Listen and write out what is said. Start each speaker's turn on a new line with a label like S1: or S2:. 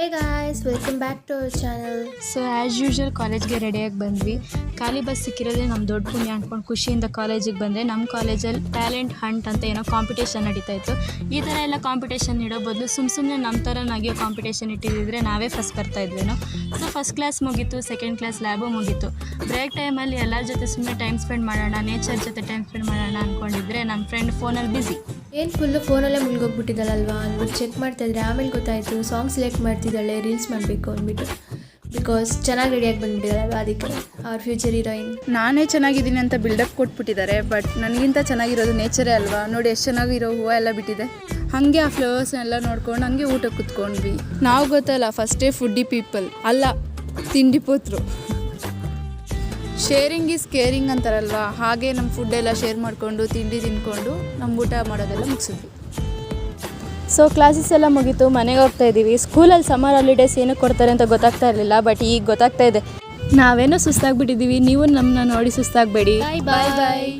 S1: Hey guys, welcome back to our channel.
S2: So as usual ಕಾಲೇಜ್ಗೆ ರೆಡಿಯಾಗಿ ಬಂದ್ವಿ. ಖಾಲಿ ಬಸ್ ಸಿಕ್ಕಿರೋದೇ ನಮ್ಮ ದೊಡ್ಡ ಪುಣ್ಯ ಅಂದ್ಕೊಂಡು ಖುಷಿಯಿಂದ ಕಾಲೇಜಿಗೆ ಬಂದರೆ ನಮ್ಮ ಕಾಲೇಜಲ್ಲಿ ಟ್ಯಾಲೆಂಟ್ ಹಂಟ್ ಅಂತ ಏನೋ ಕಾಂಪಿಟೇಷನ್ ನಡೀತಾ ಇತ್ತು. ಈ ಥರ ಎಲ್ಲ ಕಾಂಪಿಟೇಷನ್ ಇಡೋ ಬದಲು ಸುಮ್ಮನೆ ನಮ್ಮ ಥರ ನಗಿಯೋ ಕಾಂಪಿಟೇಷನ್ ಇಟ್ಟಿದ್ದರೆ ನಾವೇ ಫಸ್ಟ್ ಬರ್ತಾಯಿದ್ವೇನೋ. ಸೊ ಫಸ್ಟ್ ಕ್ಲಾಸ್ ಮುಗೀತು, ಸೆಕೆಂಡ್ ಕ್ಲಾಸ್ ಲ್ಯಾಬು ಮುಗೀತು. ಬ್ರೇಕ್ ಟೈಮಲ್ಲಿ ಎಲ್ಲರ ಜೊತೆ ಸುಮ್ಮನೆ ಟೈಮ್ ಸ್ಪೆಂಡ್ ಮಾಡೋಣ, ನೇಚರ್ ಜೊತೆ ಟೈಮ್ ಸ್ಪೆಂಡ್ ಮಾಡೋಣ ಅಂದ್ಕೊಂಡಿದ್ರೆ ನಮ್ಮ ಫ್ರೆಂಡ್ ಫೋನಲ್ಲಿ ಬ್ಯುಸಿ.
S1: ಏನು ಫುಲ್ಲು ಫೋನಲ್ಲೇ ಮುಳುಗೋಗ್ಬಿಟ್ಟಿದ್ದಾಳಲ್ವಾ ಅಂದ್ಬಿಟ್ಟು ಚೆಕ್ ಮಾಡ್ತಾಯಿದ್ರೆ ಆಮೇಲೆ ಗೊತ್ತಾಯಿತು ಸಾಂಗ್ ಸೆಲೆಕ್ಟ್ ಮಾಡ್ತಿದ್ದಾಳೆ, ರೀಲ್ಸ್ ಮಾಡಬೇಕು ಅಂದ್ಬಿಟ್ಟು. ಬಿಕಾಸ್ ಚೆನ್ನಾಗಿ ರೆಡಿಯಾಗಿ ಬಂದುಬಿಟ್ಟಿದ್ದಾಳಲ್ವ, ಅದಕ್ಕೆ ಅವ್ರ ಫ್ಯೂಚರ್ ಹೀರೋಯಿನ್.
S3: ನಾನೇ ಚೆನ್ನಾಗಿದ್ದೀನಿ ಅಂತ ಬಿಲ್ಡಪ್ ಕೊಟ್ಬಿಟ್ಟಿದ್ದಾರೆ, ಬಟ್ ನನಗಿಂತ ಚೆನ್ನಾಗಿರೋದು ನೇಚರೇ ಅಲ್ವಾ. ನೋಡಿ ಎಷ್ಟು ಚೆನ್ನಾಗಿರೋ ಹೂವು ಎಲ್ಲ ಬಿಟ್ಟಿದೆ. ಹಾಗೆ ಆ ಫ್ಲವರ್ಸ್ನೆಲ್ಲ ನೋಡ್ಕೊಂಡು ಹಂಗೆ ಊಟ ಕೂತ್ಕೊಂಡ್ವಿ. ನಾವು ಗೊತ್ತಲ್ಲ ಫಸ್ಟೇ ಫುಡ್ಡಿ ಪೀಪಲ್ ಅಲ್ಲ, ತಿಂಡಿ ಪೋತ್ರು. ಶೇರಿಂಗ್ ಈಸ್ ಕೇರಿಂಗ್ ಅಂತಾರಲ್ವಾ, ಹಾಗೆ ನಮ್ಮ ಫುಡ್ಡೆಲ್ಲ ಶೇರ್ ಮಾಡಿಕೊಂಡು ತಿಂಡಿ ತಿಂದ್ಕೊಂಡು ನಮ್ಮ ಊಟ ಮಾಡೋದೆಲ್ಲ ಮುಗಿಸಿದ್ವಿ.
S2: ಸೊ ಕ್ಲಾಸಸ್ ಎಲ್ಲ ಮುಗೀತು, ಮನೆಗೆ ಹೋಗ್ತಾ ಇದ್ದೀವಿ. ಸ್ಕೂಲಲ್ಲಿ ಸಮ್ಮರ್ ಹಾಲಿಡೇಸ್ ಏನು ಕೊಡ್ತಾರೆ ಅಂತ ಗೊತ್ತಾಗ್ತಾ ಇರಲಿಲ್ಲ, ಬಟ್ ಈಗ ಗೊತ್ತಾಗ್ತಾ ಇದೆ. ನಾವೇನೋ ಸುಸ್ತಾಗ್ಬಿಟ್ಟಿದ್ದೀವಿ, ನೀವು ನಮ್ಮನ್ನ ನೋಡಿ ಸುಸ್ತಾಗಬೇಡಿ.
S1: ಬಾಯ್ ಬಾಯ್.